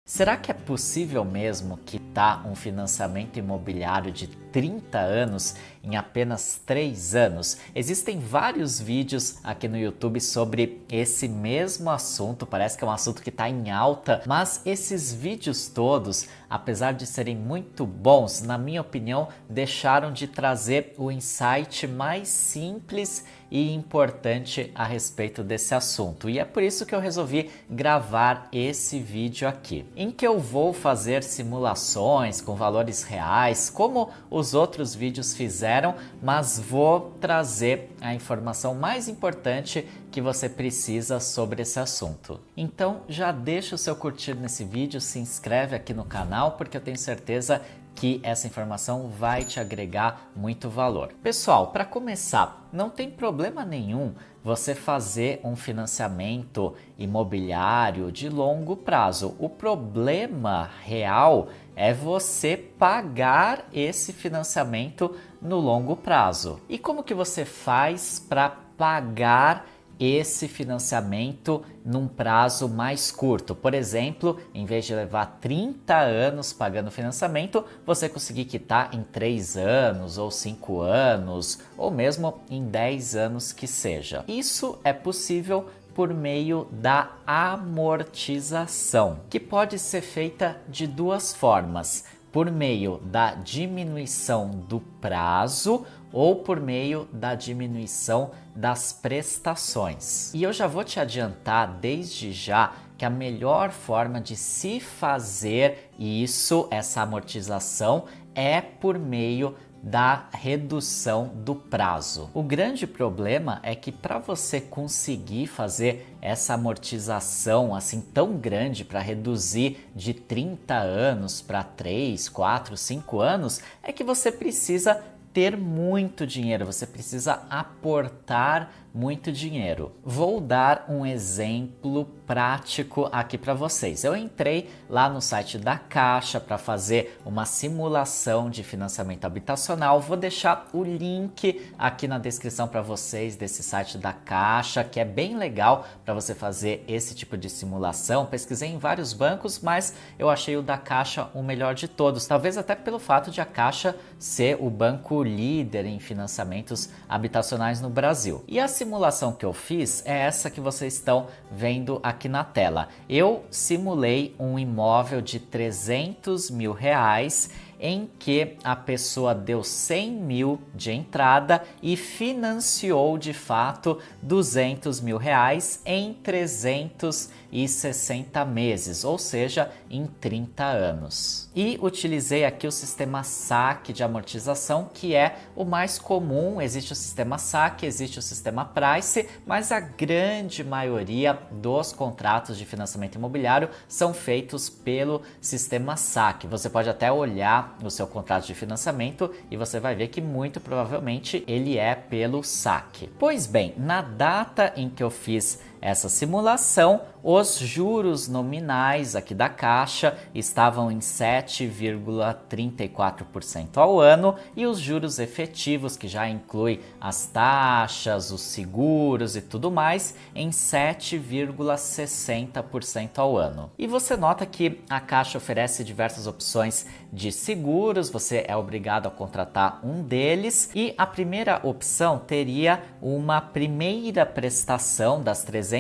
Será que é possível mesmo quitar um financiamento imobiliário de 30 anos em apenas 3 anos? Existem vários vídeos aqui no YouTube sobre esse mesmo assunto, parece que é um assunto que está em alta, mas esses vídeos todos, apesar de serem muito bons, na minha opinião, deixaram de trazer o insight mais simples e importante a respeito desse assunto. E é por isso que eu resolvi gravar esse vídeo aqui, em que eu vou fazer simulações com valores reais, como os outros vídeos fizeram, mas vou trazer a informação mais importante que você precisa sobre esse assunto. Então já deixa o seu curtir nesse vídeo, se inscreve aqui no canal, porque eu tenho certeza que essa informação vai te agregar muito valor. Pessoal, para começar, não tem problema nenhum você fazer um financiamento imobiliário de longo prazo. O problema real é você pagar esse financiamento no longo prazo. E como que você faz para pagar esse financiamento num prazo mais curto? Por exemplo, em vez de levar 30 anos pagando financiamento, você conseguir quitar em 3 anos ou 5 anos, ou mesmo em 10 anos que seja. Isso é possível por meio da amortização, que pode ser feita de duas formas: por meio da diminuição do prazo ou por meio da diminuição das prestações. E eu já vou te adiantar desde já que a melhor forma de se fazer isso, essa amortização, é por meio da redução do prazo. O grande problema é que para você conseguir fazer essa amortização assim tão grande, para reduzir de 30 anos para 3, 4, 5 anos, é que você precisa ter muito dinheiro, você precisa aportar muito dinheiro. Vou dar um exemplo prático aqui para vocês. Eu entrei lá no site da Caixa para fazer uma simulação de financiamento habitacional. Vou deixar o link aqui na descrição para vocês desse site da Caixa, que é bem legal para você fazer esse tipo de simulação. Pesquisei em vários bancos, mas eu achei o da Caixa o melhor de todos. Talvez até pelo fato de a Caixa ser o banco líder em financiamentos habitacionais no Brasil. E a simulação que eu fiz é essa que vocês estão vendo aqui na tela. Eu simulei um imóvel de 300 mil reais em que a pessoa deu 100 mil de entrada e financiou de fato 200 mil reais em 360 meses, ou seja, em 30 anos. E utilizei aqui o sistema SAC de amortização, que é o mais comum. Existe o sistema SAC, existe o sistema Price, mas a grande maioria dos contratos de financiamento imobiliário são feitos pelo sistema SAC. Você pode até olhar no seu contrato de financiamento e você vai ver que muito provavelmente ele é pelo SAC. Pois bem, na data em que eu fiz essa simulação, os juros nominais aqui da Caixa estavam em 7,34% ao ano e os juros efetivos, que já inclui as taxas, os seguros e tudo mais, em 7,60% ao ano. E você nota que a Caixa oferece diversas opções de seguros, você é obrigado a contratar um deles, e a primeira opção teria uma primeira prestação das 360,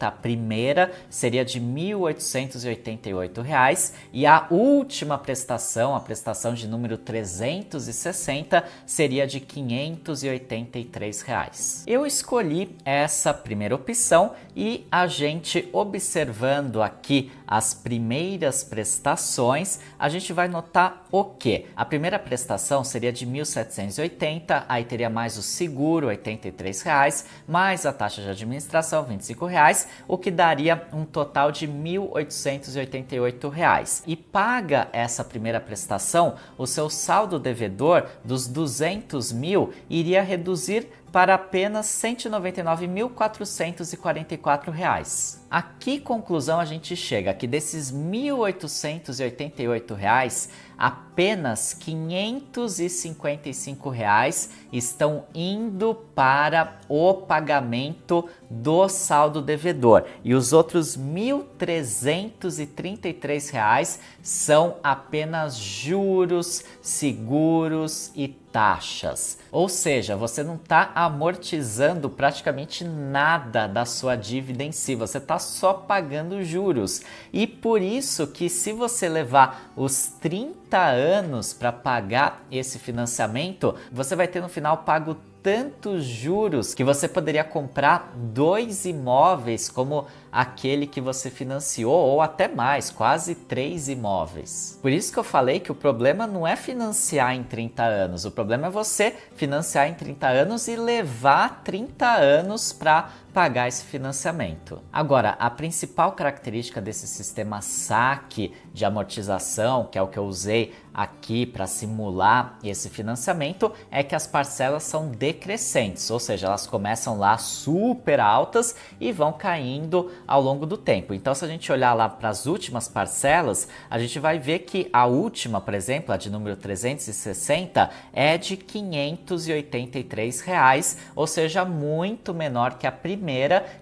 a primeira seria de R$ 1.888 e a última prestação, a prestação de número 360, seria de R$ 583. Eu escolhi essa primeira opção e a gente, observando aqui as primeiras prestações, a gente vai notar o que? A primeira prestação seria de R$ 1.780, aí teria mais o seguro, R$ 83, mais a taxa de administração, R$ 25, o que daria um total de R$ 1.888. E paga essa primeira prestação, o seu saldo devedor dos 200 mil iria reduzir para apenas R$ 199.444. A que conclusão a gente chega? Que desses R$ 1.888, apenas R$ 555 estão indo para o pagamento do saldo devedor e os outros R$ 1.333 são apenas juros, seguros e taxas. Ou seja, você não está amortizando praticamente nada da sua dívida em si, você está só pagando juros. E por isso que se você levar os 30 anos para pagar esse financiamento, você vai ter no final pago tantos juros que você poderia comprar 2 imóveis como aquele que você financiou, ou até mais, quase 3 imóveis. Por isso que eu falei que o problema não é financiar em 30 anos, o problema é você financiar em 30 anos e levar 30 anos para pagar esse financiamento. Agora, a principal característica desse sistema saque de amortização, que é o que eu usei aqui para simular esse financiamento, é que as parcelas são decrescentes, ou seja, elas começam lá super altas e vão caindo ao longo do tempo. Então, se a gente olhar lá para as últimas parcelas, a gente vai ver que a última, por exemplo, a de número 360, é de R$ 583, ou seja, muito menor que a primeira,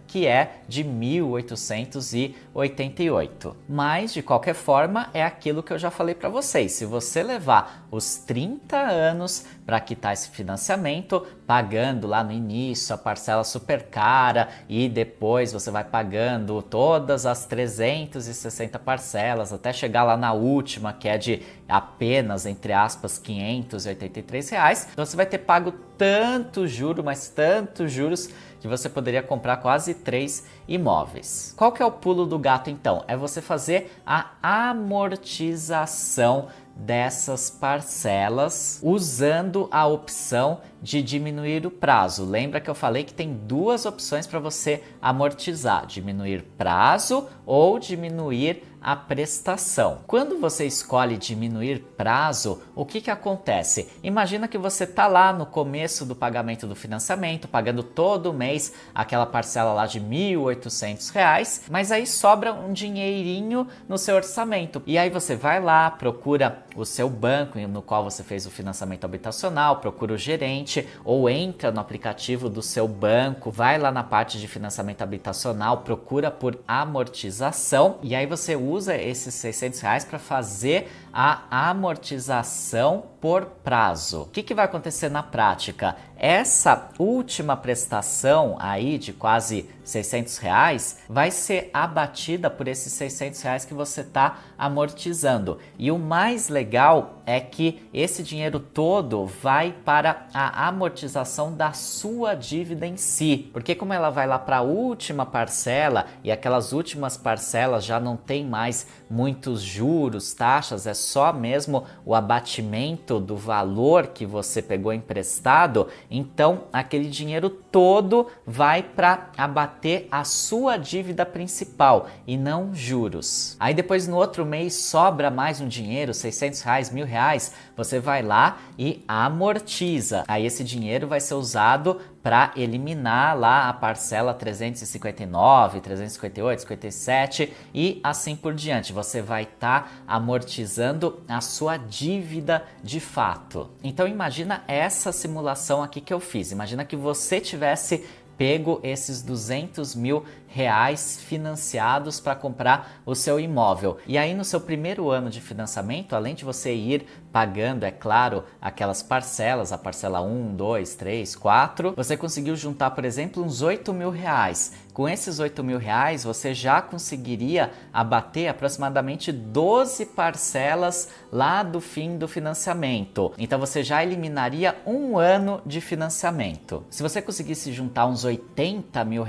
que é de 1.888. Mas, de qualquer forma, é aquilo que eu já falei para vocês. Se você levar os 30 anos para quitar esse financiamento, pagando lá no início a parcela super cara e depois você vai pagando todas as 360 parcelas até chegar lá na última, que é de apenas, entre aspas, R$ 583, então você vai ter pago tanto juro, mas tantos juros, que você poderia comprar quase 3 imóveis. Qual que é o pulo do gato então? É você fazer a amortização dessas parcelas usando a opção de diminuir o prazo. Lembra que eu falei que tem duas opções para você amortizar: diminuir prazo ou diminuir a prestação. Quando você escolhe diminuir prazo, o que acontece? Imagina que você está lá no começo do pagamento do financiamento, pagando todo mês aquela parcela lá de R$ 1.800, mas aí sobra um dinheirinho no seu orçamento. E aí você vai lá, procura o seu banco no qual você fez o financiamento habitacional, procura o gerente ou entra no aplicativo do seu banco, vai lá na parte de financiamento habitacional, procura por amortização e aí você usa esses R$ 600 para fazer a amortização por prazo. O que vai acontecer na prática? Essa última prestação aí de quase R$ 600 vai ser abatida por esses R$ 600 que você está amortizando. E o mais legal é que esse dinheiro todo vai para a amortização da sua dívida em si. Porque como ela vai lá para a última parcela e aquelas últimas parcelas já não tem mais muitos juros, taxas, é só mesmo o abatimento do valor que você pegou emprestado, então aquele dinheiro todo vai para abater a sua dívida principal e não juros. Aí depois no outro mês sobra mais um dinheiro, R$ 600, R$ 1.000, você vai lá e amortiza. Aí esse dinheiro vai ser usado para eliminar lá a parcela 359, 358, 57 e assim por diante. Você vai estar amortizando a sua dívida de fato. Então imagina essa simulação aqui que eu fiz. Imagina que você tivesse pego esses R$ 200 mil financiados para comprar o seu imóvel. E aí no seu primeiro ano de financiamento, além de você ir pagando, é claro, aquelas parcelas, a parcela 1, 2, 3, 4, você conseguiu juntar, por exemplo, uns R$ 8 mil. Com esses R$ 8 mil, você já conseguiria abater aproximadamente 12 parcelas lá do fim do financiamento. Então você já eliminaria um ano de financiamento. Se você conseguisse juntar uns R$ 80 mil,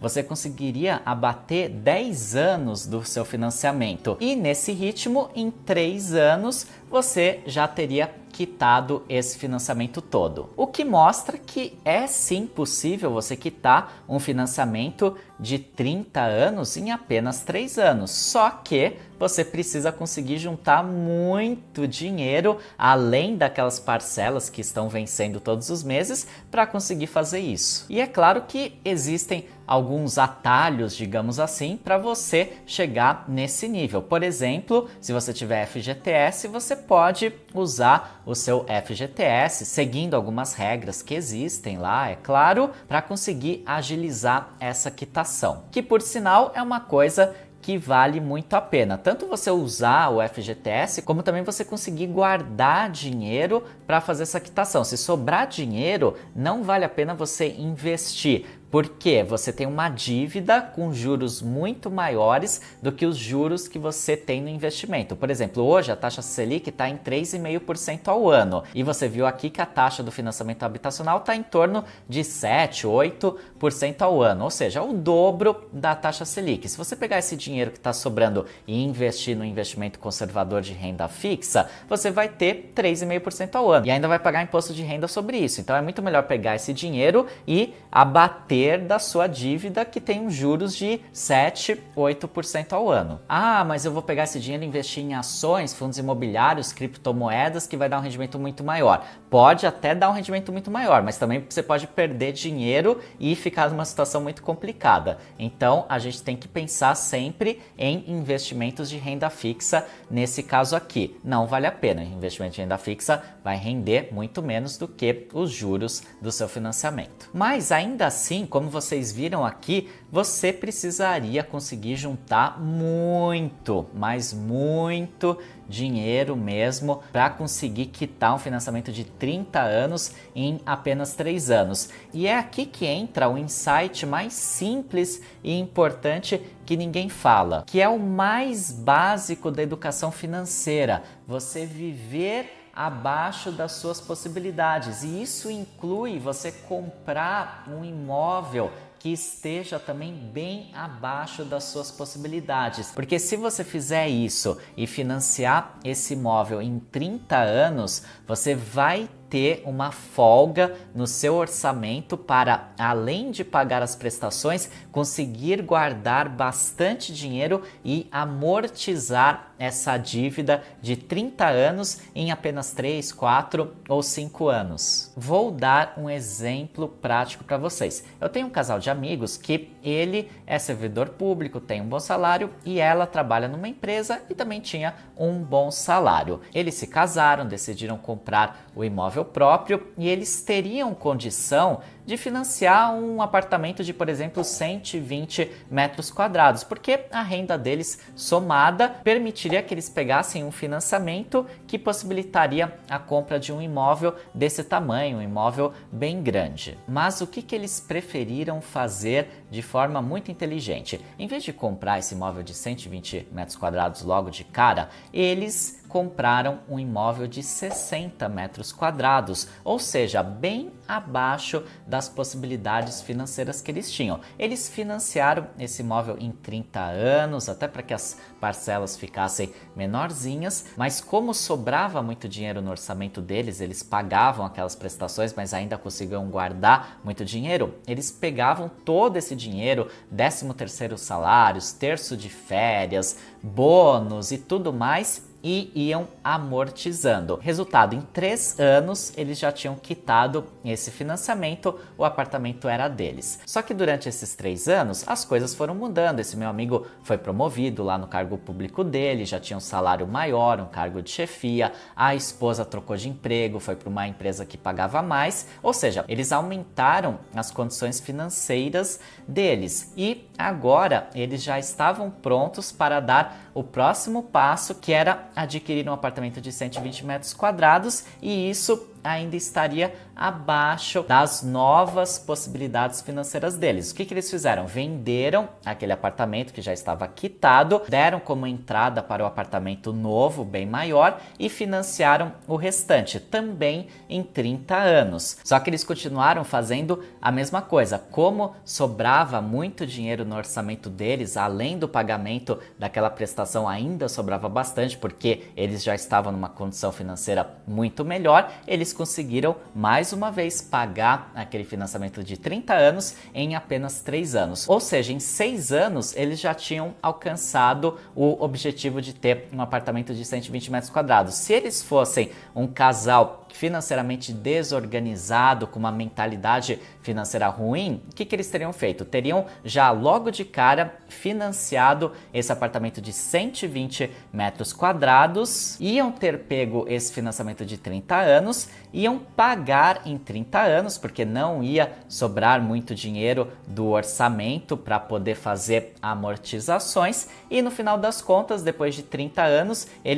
você conseguiria abater 10 anos do seu financiamento. E nesse ritmo, em 3 anos, você já teria quitado esse financiamento todo. O que mostra que é sim possível você quitar um financiamento de 30 anos em apenas 3 anos. Só que você precisa conseguir juntar muito dinheiro, além daquelas parcelas que estão vencendo todos os meses, para conseguir fazer isso. E é claro que existem alguns atalhos, digamos assim, para você chegar nesse nível. Por exemplo, se você tiver FGTS, você pode usar o seu FGTS seguindo algumas regras que existem lá, é claro, para conseguir agilizar essa quitação. Que, por sinal, é uma coisa que vale muito a pena, tanto você usar o FGTS, como também você conseguir guardar dinheiro para fazer essa quitação. Se sobrar dinheiro, não vale a pena você investir, porque você tem uma dívida com juros muito maiores do que os juros que você tem no investimento. Por exemplo, hoje a taxa Selic está em 3,5% ao ano, e você viu aqui que a taxa do financiamento habitacional está em torno de 7, 8% ao ano, ou seja, o dobro da taxa Selic. Se você pegar esse dinheiro que está sobrando e investir no investimento conservador de renda fixa, você vai ter 3,5% ao ano e ainda vai pagar imposto de renda sobre isso. Então é muito melhor pegar esse dinheiro e abater da sua dívida, que tem uns juros de 7, 8% ao ano. Ah, mas eu vou pegar esse dinheiro e investir em ações, fundos imobiliários, criptomoedas, que vai dar um rendimento muito maior. Pode até dar um rendimento muito maior, mas também você pode perder dinheiro e ficar numa situação muito complicada. Então, a gente tem que pensar sempre em investimentos de renda fixa. Nesse caso aqui, não vale a pena. Investimento de renda fixa vai render muito menos do que os juros do seu financiamento. Mas ainda assim, como vocês viram aqui, você precisaria conseguir juntar muito, mas muito dinheiro mesmo para conseguir quitar um financiamento de 30 anos em apenas 3 anos. E é aqui que entra o insight mais simples e importante que ninguém fala, que é o mais básico da educação financeira: você viver abaixo das suas possibilidades. E isso inclui você comprar um imóvel que esteja também bem abaixo das suas possibilidades. Porque se você fizer isso e financiar esse imóvel em 30 anos, você vai ter uma folga no seu orçamento para, além de pagar as prestações, conseguir guardar bastante dinheiro e amortizar essa dívida de 30 anos em apenas 3, 4 ou 5 anos. Vou dar um exemplo prático para vocês. Eu tenho um casal de amigos que ele é servidor público, tem um bom salário, e ela trabalha numa empresa e também tinha um bom salário. Eles se casaram, decidiram comprar o imóvel próprio e eles teriam condição de financiar um apartamento de, por exemplo, 120 metros quadrados, porque a renda deles somada permitiria que eles pegassem um financiamento que possibilitaria a compra de um imóvel desse tamanho, um imóvel bem grande. Mas o que eles preferiram fazer de forma muito inteligente? Em vez de comprar esse imóvel de 120 metros quadrados logo de cara, eles compraram um imóvel de 60 metros quadrados, ou seja, bem abaixo das possibilidades financeiras que eles tinham. Eles financiaram esse imóvel em 30 anos, até para que as parcelas ficassem menorzinhas, mas como sobrava muito dinheiro no orçamento deles, eles pagavam aquelas prestações, mas ainda conseguiam guardar muito dinheiro, eles pegavam todo esse dinheiro, 13º salários, terço de férias, bônus e tudo mais, e iam amortizando. Resultado, em 3 anos eles já tinham quitado esse financiamento, o apartamento era deles. Só que durante esses 3 anos as coisas foram mudando. Esse meu amigo foi promovido lá no cargo público dele, já tinha um salário maior, um cargo de chefia, a esposa trocou de emprego, foi para uma empresa que pagava mais, ou seja, eles aumentaram as condições financeiras deles e agora eles já estavam prontos para dar o próximo passo, que era adquirir um apartamento de 120 metros quadrados, e isso ainda estaria abaixo das novas possibilidades financeiras deles. O que eles fizeram? Venderam aquele apartamento que já estava quitado, deram como entrada para o apartamento novo, bem maior, e financiaram o restante, também em 30 anos. Só que eles continuaram fazendo a mesma coisa. Como sobrava muito dinheiro no orçamento deles, além do pagamento daquela prestação ainda sobrava bastante, porque eles já estavam numa condição financeira muito melhor, eles eles conseguiram mais uma vez pagar aquele financiamento de 30 anos em apenas 3 anos. Ou seja, em 6 anos eles já tinham alcançado o objetivo de ter um apartamento de 120 metros quadrados. Se eles fossem um casal financeiramente desorganizado, com uma mentalidade financeira ruim, o que eles teriam feito? Teriam já logo de cara financiado esse apartamento de 120 metros quadrados, iam ter pego esse financiamento de 30 anos, iam pagar em 30 anos, porque não ia sobrar muito dinheiro do orçamento para poder fazer amortizações, e no final das contas, depois de 30 anos, eles